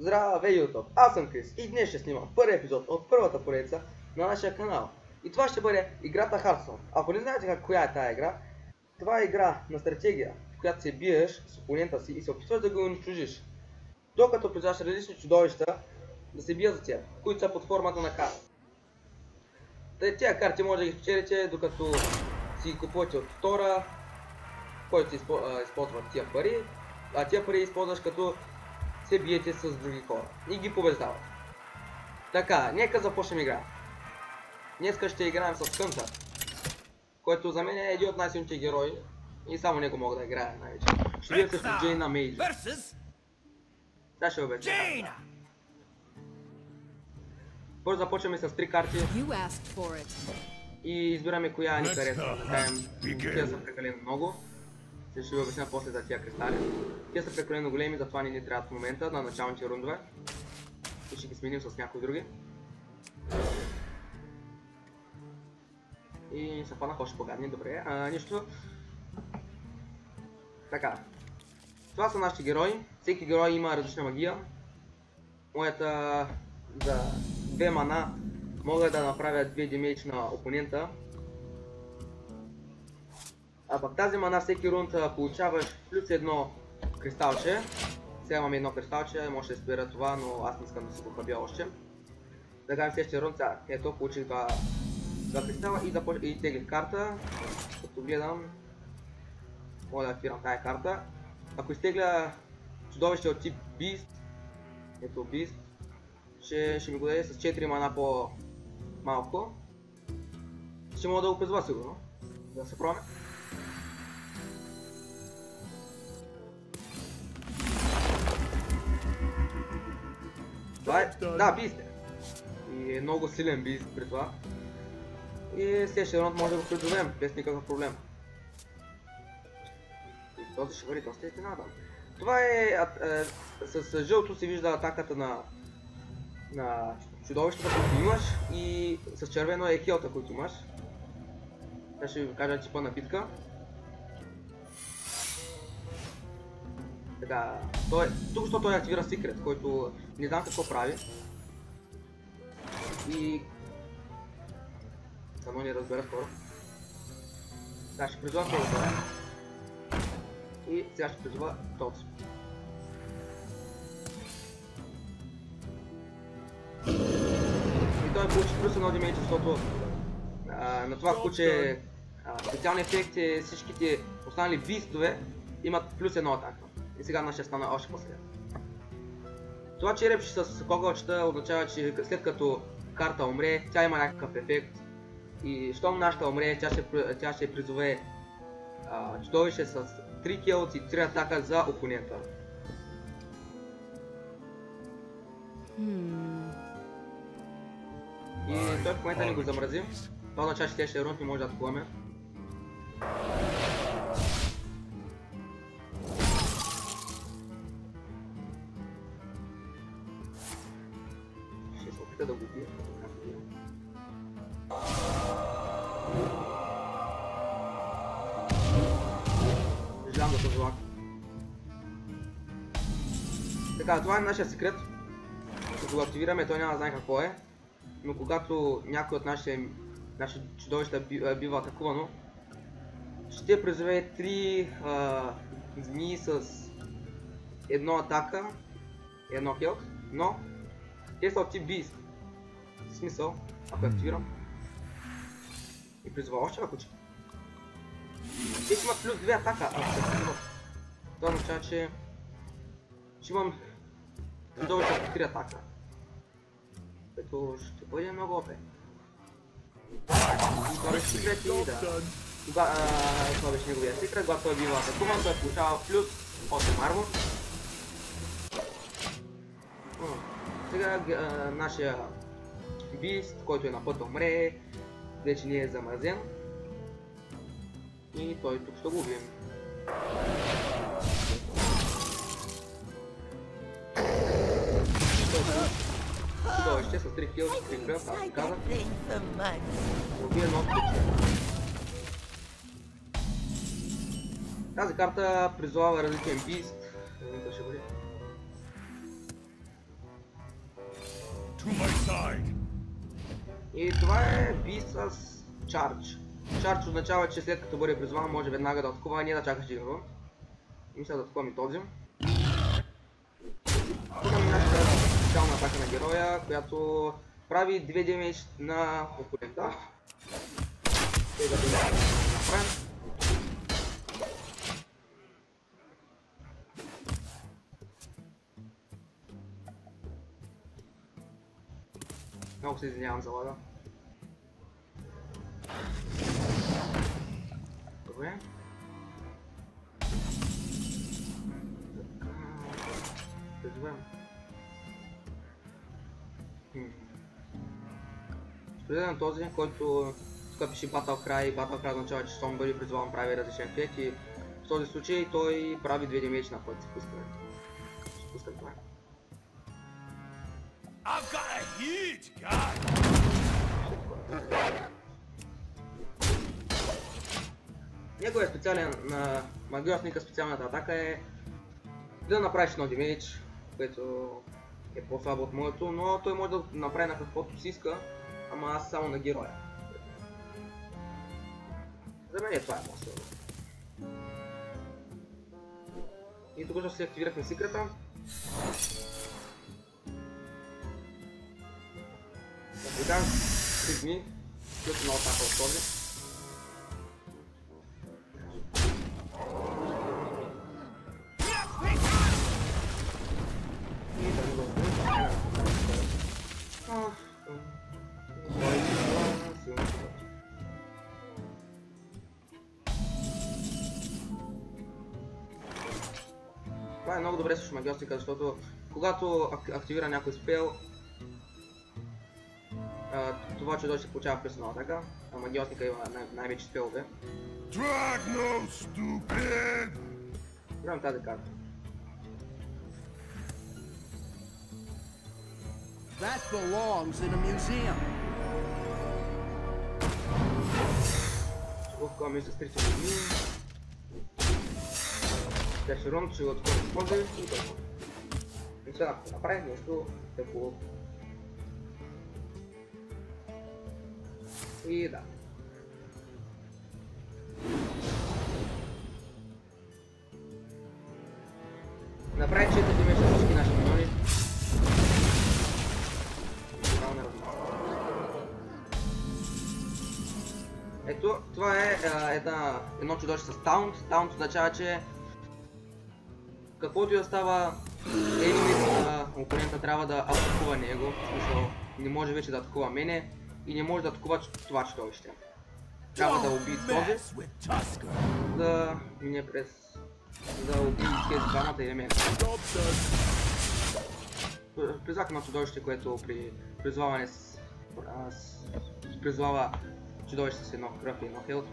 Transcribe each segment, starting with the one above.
Здравей, YouTube! Аз съм Крис и днес ще снимам първи епизод от първата поредица на нашия канал. И това ще бъде играта Hearthstone. Ако не знаете коя е тая игра, това е игра на стратегия, в която се биеш с опонента си и се опитваш да го унищожиш. Докато призоваш различни чудовища да се бият за тях, които са под формата на карта. Тези карти може да ги спечелите докато си купувате от втора, който използва тия пари, а тия пари използваш като се биете с други хора и ги побеждават. Така, нека започнем игра. Днеска ще играем с Хънтър, който за мен е един от най-силните герои и само него мога да играя най-вече. Ще видим с Джейна Мейджи. Да, ще обясня. Първо започваме с 3 карти и избираме коя ни харесва. Да кажем, тия са прекалено много. Ще ви обясня после за тия кристали. Те са прекалено големи, затова не ни трябват в момента на началните рундове. И ще ги сменим с някои други. И се фанах още по-гадни, добре. Нищо. Така. Това са нашите герои. Всеки герой има различна магия. Моята за 2 мана мога да направя 2 демейдж на опонента. А в тази мана всеки рунд получаваш плюс 1 кристалче. Сега имаме едно кристалче, може да спира това, но аз не искам да се го хабя още. Да кажем следващия рунд, ето получих два кристала и теглих карта. Като гледам, мога да активирам тая карта. Ако изтегля чудовище от тип Beast, ето Beast, ще ми го даде с 4 мана по-малко. Ще мога да го призова сигурно. Да се пробваме. Това е... Да, Beast е. И е много силен Beast при това. И следващия рунд може да го призовем, без никакъв проблем. И този ще бъде доста изненадан. Това е... С жълто се вижда атаката на чудовищата, които имаш, и с червено е хелта, който имаш. Сега ще ви кажа типа на битка. Така, тук що той активира секрет, който не знам какво прави. И... само не разбера скоро. Сега ще призова това. И сега ще призова този. И той получи плюс 1 демейдж, защото на това куче специални ефекти, всичките останали бистове имат плюс 1 атака. И сега нашия стана още по-след. Това черепче с когълчета означава, че след като карта умре, тя има някакъв ефект. И щом нашата умре, тя ще призове чудовище с 3 килс и 3 атака за опонента. И той в момента ни го замрази. Това означава, че следващия рунд не може да атакуваме. Ще се опита да го убие. Съжалявам за този лак. Така, това е нашия секрет. Като го активираме, той няма да знае какво е. Но когато някой от нашите чудовища бива атакувано, ще призове 3 змии с 1 атака, 1 хелт, но те са от тип Beast. В смисъл, ако активирам и призова още куче. Те ще имат плюс 2 атака, ако се активират. Това означава, че ще имам чудовища с 3 атака. Което ще бъде много опе. Това беше секрет и да. Това беше неговия секрет, когато той бива атакуван, той получава плюс 8 армор. Сега нашия Beast, който е на път да умре, вече не е замразен. И той тук ще го убием. Чудовище с 3 килс, 3 кръв, аз ви казах. Убие едно куче. Тази карта призовава различен Beast. Ще бъде. И това е би с Charge. Charge означава, че след като бъде призван може веднага да атакува, а не да чакаш един рун. Мисля да атакувам и този. Тук е нашата специална атака на героя, която прави 2 демидж на опонента. Сега да направим. Много се извинявам за лага. Добре. Призовем. Ще дадем този, който тук пише Battle Cry. Battle Cry означава, че щом бъде призван прави различен ефект и в този случай той прави 2 демидж на който се пуска. Ще пускам това. Неговият специален на магиосника специалната атака е да направиш едно демидж, което е по-слабо от моето, но той може да направи на каквото си иска, ама аз само на героя. За мен това е по-слабо. И тук ще се активирахме секрета. Сега, 3 дни, след една атака от този. Това е много добре срещу магиосника, защото когато активира някой спел, това чудовище се получава през една атака, а магиосника има най-вече спелове. Играем тази карта. That belongs in a museum. Ловкаме се с 30 години. Следващия рунд ще го отворим с поза и толкова. И сега ако направим нещо такова. И да. Направи 4 демидж на всички наши миньони. Право не разбира. Ето, това е едно чудовище с таунт. Таунт означава, че каквото и да става, енемите на опонента трябва да атакува него. В смисъл, не може вече да атакува мене и не може да атакува това чудовище. Трябва да убие този, да мине през... да убие тези двамата или мен. Призвах на чудовище, което при призваване призвава чудовище с едно кръв и едно хелт.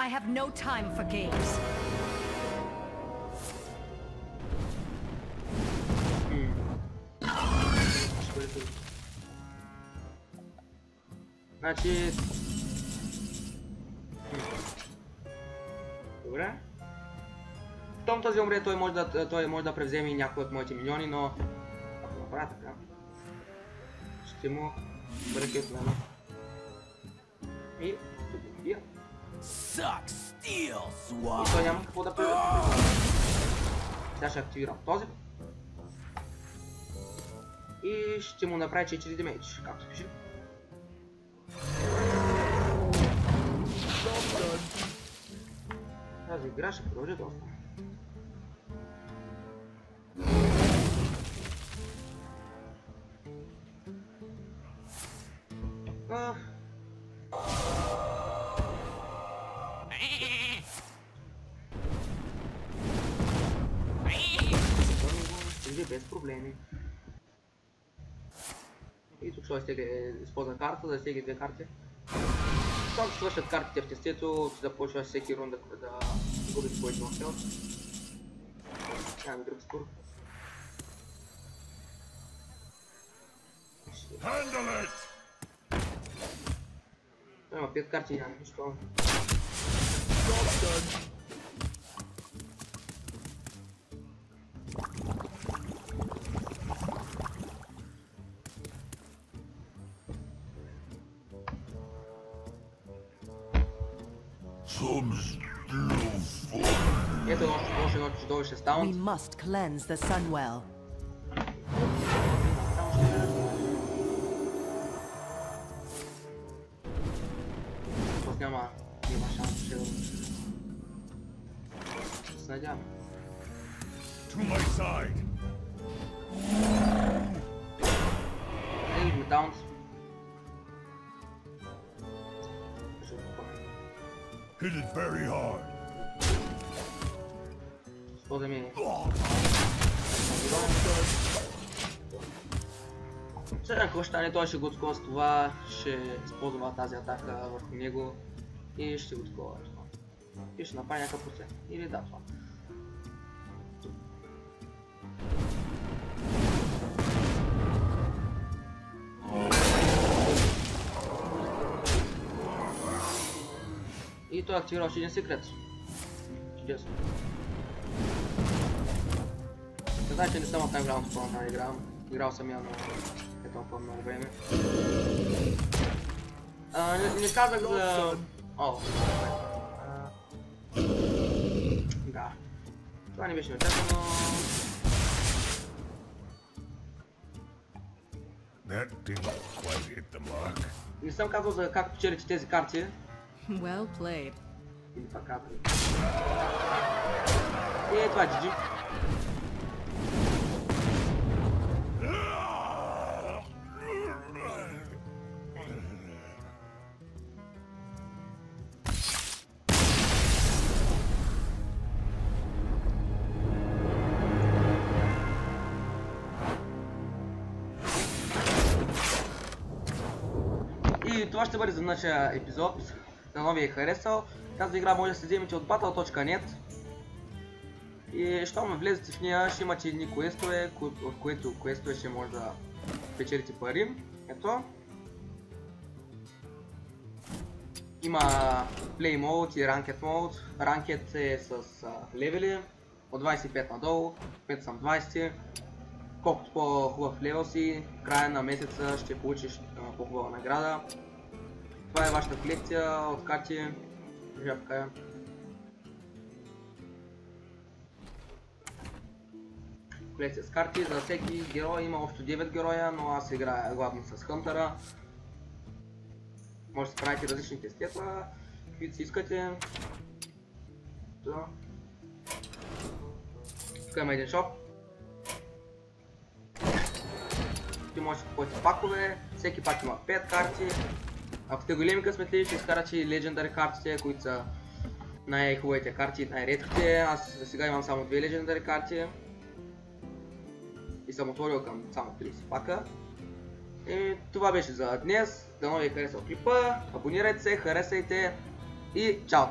I have no time for games. Значи... Добре. Щом този умре, той може да превземе и някой от моите миньони, но... Ако направя така... ще му бръке от мен. И... убия. И той няма какво да прави. Сега ще активирам този. И ще му направи 4 демидж, както пише. Тази игра ще продължи доста. Без проблеми. И тук ще използва карта, да стеги 2 карти. Когато свършат картите в тестето, започва всеки рунда да губи своите хелт. Нямам друг спор. Няма 5 карти, няма нищо. Ето още едно чудовище We стаунт. must cleanse the Sunwell. Просто няма шанс, че да се надявам. To my side. Ей, метаунт. Hit it very hard. Да ми... Сега какво ще стане, той ще го откова с това, ще използва тази атака върху него и ще го откова. И ще направи някакъв процент. Или да, това. И той активира още един секрет. Чудесно. Не знае, че не съм от най-голямото плана да играм. Играл съм я, но е толкова много време. Не казах за... О, да. Това не беше очаквано. That didn't quite hit the mark. Не съм казал за как печелите тези карти. Well played. Или това казвам. И това е GG. И това ще бъде за нашия епизод. Дано ви е харесал. Тази игра може да се вземете от battle.net. И щом влезете в нея, ще имате едни квестове, в които квестове ще може да печелите пари. Ето. Има Play Mode и Ranked Mode. Ranked е с левели. От 25 надолу. 5 съм 20. Колкото по-хубав левел си, в края на месеца ще получиш по-хубава награда. Това е вашата колекция от карти. Жабка. Колекция с карти. За всеки герой има общо 9 героя, но аз играя главно с Хънтъра. Може да си правите различни тестета, каквито си искате. Тук има един шоп. Ти може да купувате пакове, всеки пак има 5 карти. Ако сте големи късметли, ще изкарате и Legendary картите, които са най-хубавите карти, най-редките. Аз за сега имам само 2 Legendary карти. И съм отворил към само 30 пака. И това беше за днес. Дано ви е харесал клипа. Абонирайте се, харесайте и чао!